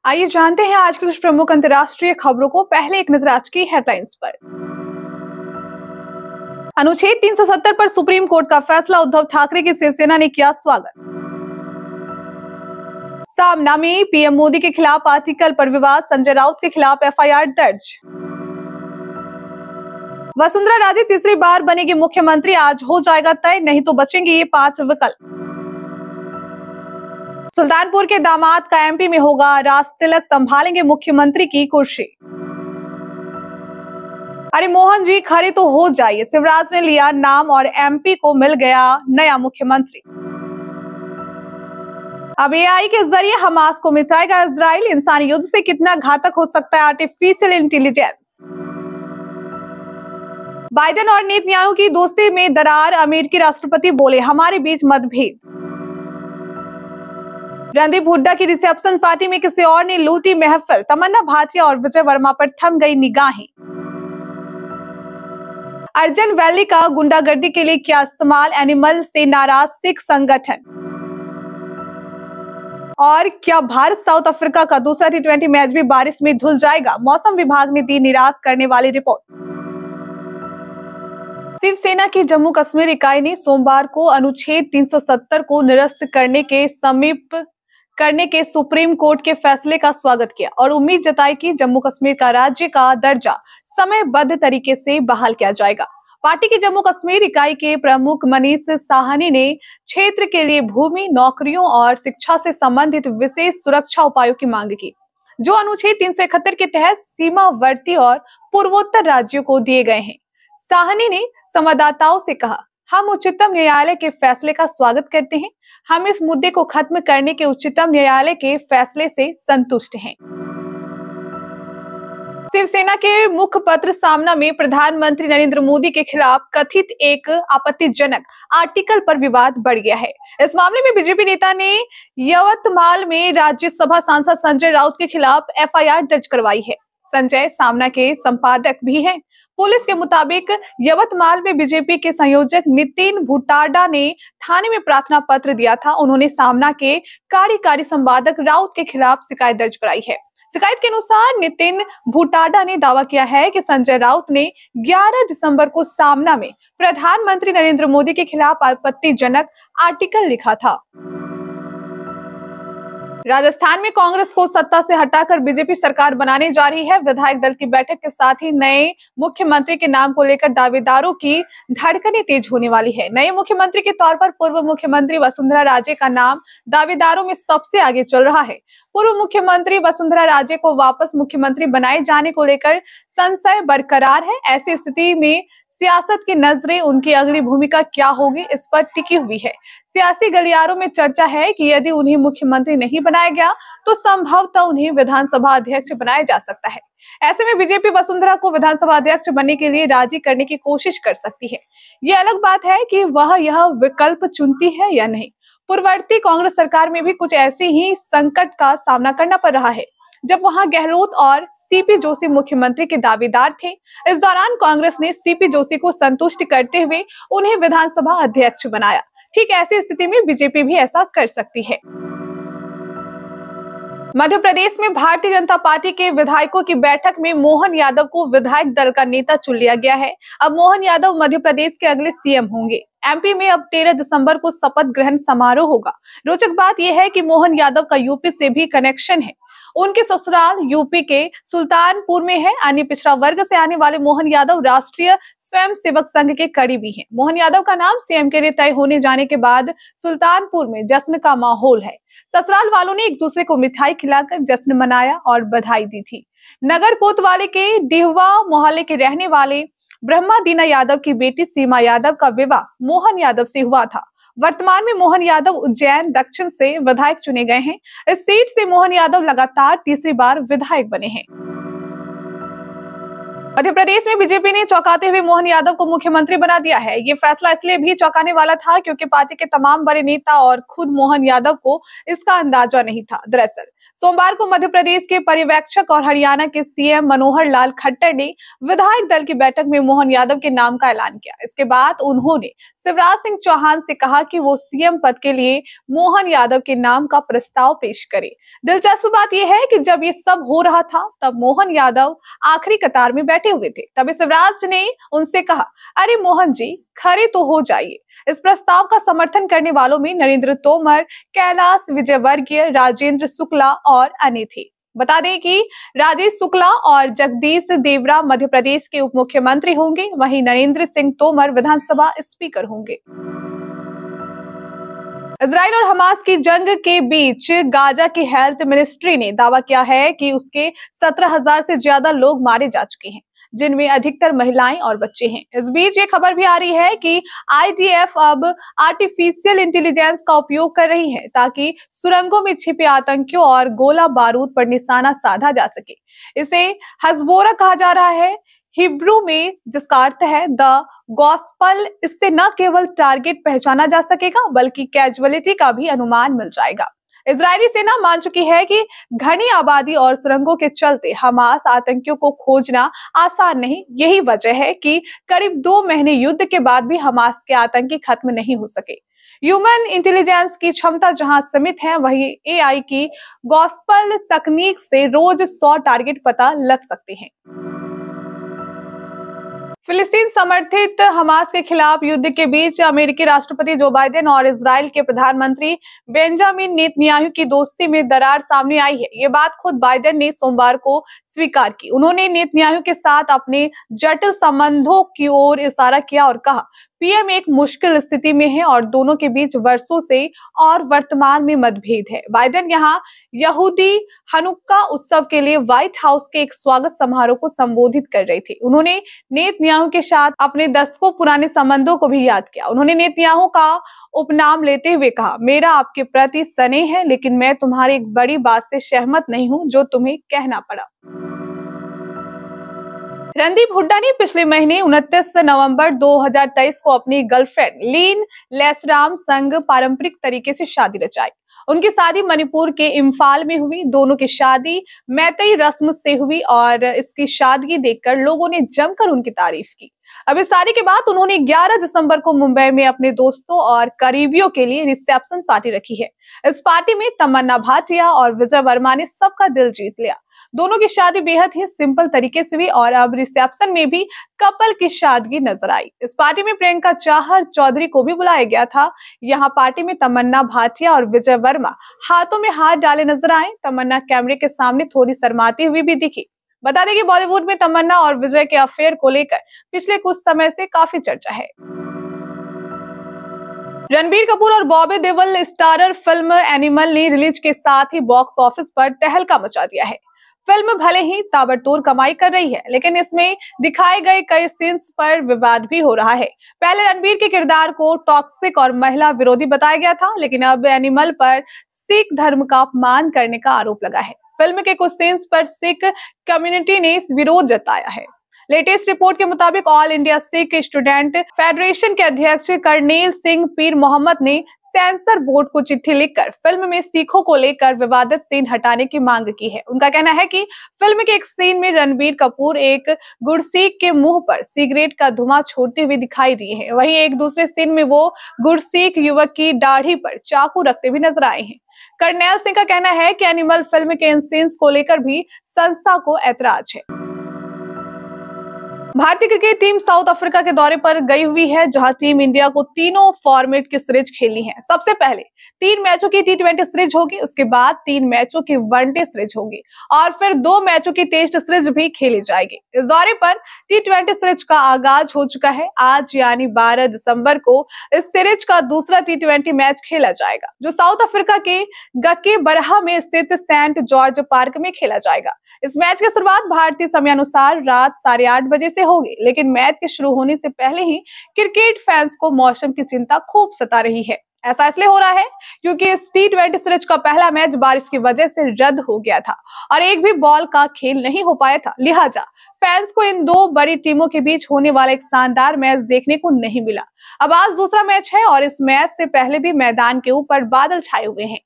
आइए जानते हैं आज की कुछ प्रमुख अंतर्राष्ट्रीय खबरों को। पहले एक नजर आज की हेडलाइंस पर। अनुच्छेद 370 पर सुप्रीम कोर्ट का फैसला, उद्धव ठाकरे की शिवसेना ने किया स्वागत। सामना में पीएम मोदी के खिलाफ आर्टिकल पर विवाद, संजय राउत के खिलाफ एफआईआर दर्ज। वसुंधरा राजे तीसरी बार बनेगी मुख्यमंत्री, आज हो जाएगा तय, नहीं तो बचेंगे ये 5 विकल्प। सुल्तानपुर के दामाद का एमपी में होगा राज तिलक, संभालेंगे मुख्यमंत्री की कुर्सी। अरे मोहन जी खड़े तो हो जाइए, शिवराज ने लिया नाम और एमपी को मिल गया नया मुख्यमंत्री। अब एआई के जरिए हमास को मिटाएगा इजराइल, इंसानी युद्ध से कितना घातक हो सकता है आर्टिफिशियल इंटेलिजेंस। बाइडेन और नेतन्याहू की दोस्ती में दरार, अमेरिकी राष्ट्रपति बोले हमारे बीच मतभेद। रणदीप हुड्डा की रिसेप्शन पार्टी में किसी और ने लूटी महफिल, तमन्ना भाटिया और विजय वर्मा पर थम गई निगाहें। अर्जन वैली का गुंडागर्दी के लिए किया इस्तेमाल, एनिमल से नाराज सिख संगठन। और क्या भारत साउथ अफ्रीका का दूसरा टी20 मैच भी बारिश में धुल जाएगा, मौसम विभाग ने दी निराश करने वाली रिपोर्ट। शिवसेना की जम्मू कश्मीर इकाई ने सोमवार को अनुच्छेद 370 को निरस्त करने के सुप्रीम कोर्ट के फैसले का स्वागत किया और उम्मीद जताई कि जम्मू कश्मीर का राज्य का दर्जा समयबद्ध तरीके से बहाल किया जाएगा। पार्टी की जम्मू कश्मीर इकाई के प्रमुख मनीष साहनी ने क्षेत्र के लिए भूमि, नौकरियों और शिक्षा से संबंधित विशेष सुरक्षा उपायों की मांग की, जो अनुच्छेद 371 के तहत सीमावर्ती और पूर्वोत्तर राज्यों को दिए गए हैं। साहनी ने संवाददाताओं से कहा, हम उच्चतम न्यायालय के फैसले का स्वागत करते हैं। हम इस मुद्दे को खत्म करने के उच्चतम न्यायालय के फैसले से संतुष्ट हैं। शिवसेना के मुखपत्र सामना में प्रधानमंत्री नरेंद्र मोदी के खिलाफ कथित एक आपत्तिजनक आर्टिकल पर विवाद बढ़ गया है। इस मामले में बीजेपी नेता ने यवतमाल में राज्यसभा सांसद संजय राउत के खिलाफ एफआईआर दर्ज करवाई है। संजय सामना के संपादक भी हैं। पुलिस के मुताबिक यवतमाल में बीजेपी के संयोजक नितिन भुटाडा ने थाने में प्रार्थना पत्र दिया था। उन्होंने सामना के कार्यकारी संपादक राउत के खिलाफ शिकायत दर्ज कराई है। शिकायत के अनुसार नितिन भुटाडा ने दावा किया है कि संजय राउत ने 11 दिसंबर को सामना में प्रधानमंत्री नरेंद्र मोदी के खिलाफ आपत्तिजनक आर्टिकल लिखा था। राजस्थान में कांग्रेस को सत्ता से हटाकर बीजेपी सरकार बनाने जा रही है। विधायक दल की बैठक के साथ ही नए मुख्यमंत्री के नाम को लेकर दावेदारों की धड़कनें तेज होने वाली है। नए मुख्यमंत्री के तौर पर पूर्व मुख्यमंत्री वसुंधरा राजे का नाम दावेदारों में सबसे आगे चल रहा है। पूर्व मुख्यमंत्री वसुंधरा राजे को वापस मुख्यमंत्री बनाए जाने को लेकर संशय बरकरार है। ऐसी स्थिति में सियासत की नजरें उनकी अगली भूमिका क्या होगी, इस पर टिकी हुई है। सियासी गलियारों में चर्चा है कि यदि उन्हें मुख्यमंत्री नहीं बनाया गया तो संभवतः उन्हें विधानसभा अध्यक्ष बनाया जा सकता है। ऐसे में बीजेपी वसुंधरा को विधानसभा अध्यक्ष बनने के लिए राजी करने की कोशिश कर सकती है। ये अलग बात है कि वह यह विकल्प चुनती है या नहीं। पूर्ववर्ती कांग्रेस सरकार में भी कुछ ऐसे ही संकट का सामना करना पड़ रहा है, जब वहां गहलोत और सीपी जोशी मुख्यमंत्री के दावेदार थे। इस दौरान कांग्रेस ने सीपी जोशी को संतुष्ट करते हुए उन्हें विधानसभा अध्यक्ष बनाया। ठीक ऐसी स्थिति में बीजेपी भी ऐसा कर सकती है। मध्य प्रदेश में भारतीय जनता पार्टी के विधायकों की बैठक में मोहन यादव को विधायक दल का नेता चुन लिया गया है। अब मोहन यादव मध्य प्रदेश के अगले सीएम होंगे। एमपी में अब 13 दिसंबर को शपथ ग्रहण समारोह होगा। रोचक बात यह है कि मोहन यादव का यूपी से भी कनेक्शन है। उनके ससुराल यूपी के सुल्तानपुर में है। अन्य पिछड़ा वर्ग से आने वाले मोहन यादव राष्ट्रीय स्वयंसेवक संघ के करीबी हैं। मोहन यादव का नाम सीएम के लिए तय होने जाने के बाद सुल्तानपुर में जश्न का माहौल है। ससुराल वालों ने एक दूसरे को मिठाई खिलाकर जश्न मनाया और बधाई दी थी। नगर कोतवाली के डिहवा मोहल्ले के रहने वाले ब्रह्मा दीना यादव की बेटी सीमा यादव का विवाह मोहन यादव से हुआ था। वर्तमान में मोहन यादव उज्जैन दक्षिण से विधायक चुने गए हैं। इस सीट से मोहन यादव लगातार तीसरी बार विधायक बने हैं। मध्य प्रदेश में बीजेपी ने चौंकाते हुए मोहन यादव को मुख्यमंत्री बना दिया है। ये फैसला इसलिए भी चौंकाने वाला था क्योंकि पार्टी के तमाम बड़े नेता और खुद मोहन यादव को इसका अंदाजा नहीं था। दरअसल सोमवार को मध्य प्रदेश के पर्यवेक्षक और हरियाणा के सीएम मनोहर लाल खट्टर ने विधायक दल की बैठक में मोहन यादव के नाम का ऐलान किया। इसके बाद उन्होंने शिवराज सिंह चौहान से कहा कि वो सीएम पद के लिए मोहन यादव के नाम का प्रस्ताव पेश करे। दिलचस्प बात यह है कि जब ये सब हो रहा था तब मोहन यादव आखिरी कतार में बैठे हुए थे। तभी शिवराज ने उनसे कहा, अरे मोहन जी, खड़े तो हो जाइए। इस प्रस्ताव का समर्थन करने वालों में नरेंद्र तोमर, कैलाश विजयवर्गीय, राजेंद्र शुक्ला और अन्य थे। बता दें कि राजेश शुक्ला और जगदीश देवरा मध्य प्रदेश के उप मुख्यमंत्री होंगे, वहीं नरेंद्र सिंह तोमर विधानसभा स्पीकर होंगे। इजराइल और हमास की जंग के बीच गाजा की हेल्थ मिनिस्ट्री ने दावा किया है कि उसके 17,000 से ज्यादा लोग मारे जा चुके हैं, जिनमें अधिकतर महिलाएं और बच्चे हैं। इस बीच ये खबर भी आ रही है कि आईडीएफ अब आर्टिफिशियल इंटेलिजेंस का उपयोग कर रही है ताकि सुरंगों में छिपे आतंकियों और गोला बारूद पर निशाना साधा जा सके। इसे हजबोरा कहा जा रहा है, हिब्रू में, जिसका अर्थ है द गॉस्पल। इससे न केवल टारगेट पहचाना जा सकेगा बल्कि कैजुअलिटी का भी अनुमान मिल जाएगा। इजरायली सेना मान चुकी है कि घनी आबादी और सुरंगों के चलते हमास आतंकियों को खोजना आसान नहीं। यही वजह है कि करीब 2 महीने युद्ध के बाद भी हमास के आतंकी खत्म नहीं हो सके। ह्यूमन इंटेलिजेंस की क्षमता जहां सीमित है, वहीं एआई की गॉस्पल तकनीक से रोज 100 टारगेट पता लग सकते हैं। फिलिस्तीन समर्थित हमास के खिलाफ युद्ध के बीच अमेरिकी राष्ट्रपति जो बाइडेन और इजराइल के प्रधानमंत्री बेंजामिन नेतन्याहू की दोस्ती में दरार सामने आई है। ये बात खुद बाइडेन ने सोमवार को स्वीकार की। उन्होंने नेतन्याहू के साथ अपने जटिल संबंधों की ओर इशारा किया और कहा, पीएम एक मुश्किल स्थिति में है और दोनों के बीच वर्षों से और वर्तमान में मतभेद है। बाइडेन यहाँ यहूदी हनुक्का उत्सव के लिए व्हाइट हाउस के एक स्वागत समारोह को संबोधित कर रहे थे। उन्होंने नेतन्याहू के साथ अपने दशकों पुराने संबंधों को भी याद किया। उन्होंने नेतन्याहू का उपनाम लेते हुए कहा, मेरा आपके प्रति स्नेह है, लेकिन मैं तुम्हारी एक बड़ी बात से सहमत नहीं हूँ जो तुम्हें कहना पड़ा। रणदीप हुड्डा ने पिछले महीने 29 नवंबर 2023 को अपनी गर्लफ्रेंड लीन लेसराम संग पारंपरिक तरीके से शादी रचाई। उनकी शादी मणिपुर के इम्फाल में हुई। दोनों की शादी मैतेई रस्म से हुई और इसकी शादगी देखकर लोगों ने जमकर उनकी तारीफ की। अब इस शादी के बाद उन्होंने 11 दिसंबर को मुंबई में अपने दोस्तों और करीबियों के लिए रिसेप्शन पार्टी रखी है। इस पार्टी में तमन्ना भाटिया और विजय वर्मा ने सबका दिल जीत लिया। दोनों की शादी बेहद ही सिंपल तरीके से हुई और अब रिसेप्शन में भी कपल की शादगी नजर आई। इस पार्टी में प्रियंका चाहर चौधरी को भी बुलाया गया था। यहाँ पार्टी में तमन्ना भाटिया और विजय वर्मा हाथों में हाथ डाले नजर आए। तमन्ना कैमरे के सामने थोड़ी शर्माती हुई भी दिखी। बता दें कि बॉलीवुड में तमन्ना और विजय के अफेयर को लेकर पिछले कुछ समय से काफी चर्चा है। रणबीर कपूर और Bobby Deol starrer film animal ने रिलीज के साथ ही बॉक्स ऑफिस पर तहलका मचा दिया है। फिल्म भले ही ताबड़तोड़ कमाई कर रही है, लेकिन इसमें दिखाए गए कई सीन्स पर विवाद भी हो रहा है। पहले रणबीर के किरदार को टॉक्सिक और महिला विरोधी बताया गया था, लेकिन अब एनिमल पर सिख धर्म का अपमान करने का आरोप लगा है। फिल्म के कुछ सीन्स पर सिख कम्युनिटी ने विरोध जताया है। लेटेस्ट रिपोर्ट के मुताबिक all India Sikh student federation के अध्यक्ष करनेल सिंह पीर मोहम्मद ने सेंसर बोर्ड को चिट्ठी लिखकर फिल्म में सिखों को लेकर विवादित सीन हटाने की मांग की है। उनका कहना है कि फिल्म के एक सीन में रणबीर कपूर एक गुरसिख के मुंह पर सिगरेट का धुआं छोड़ते हुए दिखाई दिए हैं। वहीं एक दूसरे सीन में वो गुरसिख युवक की दाढ़ी पर चाकू रखते भी नजर आए हैं। करनेल सिंह का कहना है कि एनिमल फिल्म के इन सीन्स को लेकर भी संस्था को ऐतराज है। भारतीय क्रिकेट टीम साउथ अफ्रीका के दौरे पर गई हुई है, जहां टीम इंडिया को तीनों फॉर्मेट की सीरीज खेलनी है। सबसे पहले 3 मैचों की T20 सीरीज होगी, उसके बाद 3 मैचों की वनडे सीरीज होगी और फिर 2 मैचों की टेस्ट सीरीज भी खेली जाएगी। इस दौरे पर T20 सीरीज का आगाज हो चुका है। आज यानी 12 दिसंबर को इस सीरीज का दूसरा T20 मैच खेला जाएगा, जो साउथ अफ्रीका के गकेबरहा में स्थित सेंट जॉर्ज पार्क में खेला जाएगा। इस मैच की शुरुआत भारतीय समयानुसार रात 8:30 बजे से होगी, लेकिन मैच के शुरू होने से पहले ही क्रिकेट फैंस को मौसम की चिंता खूब सता रही है। ऐसा इसलिए हो रहा है क्योंकि इस T20 सीरीज का पहला मैच बारिश की वजह से रद्द हो गया था और एक भी बॉल का खेल नहीं हो पाया था। लिहाजा फैंस को इन 2 बड़ी टीमों के बीच होने वाला एक शानदार मैच देखने को नहीं मिला। अब आज दूसरा मैच है और इस मैच से पहले भी मैदान के ऊपर बादल छाए हुए हैं।